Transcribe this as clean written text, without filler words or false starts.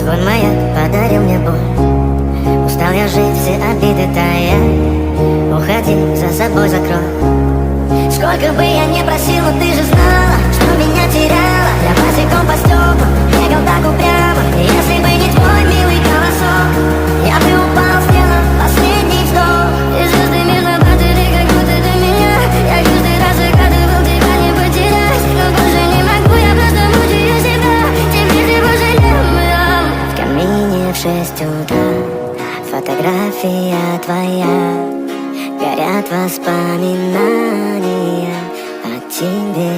Твой маяк подарил мне боль. Устал я жить, все обиды тая. Уходи, за собой закрой. Сколько бы я не просил, но ты же знала, что меня теряла. Я босиком по стеклам бегал так упрямо. И если бы не твой милый голосок, я бы упал, сделал последний вздох. И звезды мирно падали, как будто до меня. Я каждый раз загадывал тебя не потерять, но больше не могу, я просто мучаю себя. Теперь ты пожалел. В камине в 6 утра фотография твоя. Горят воспоминания о тебе.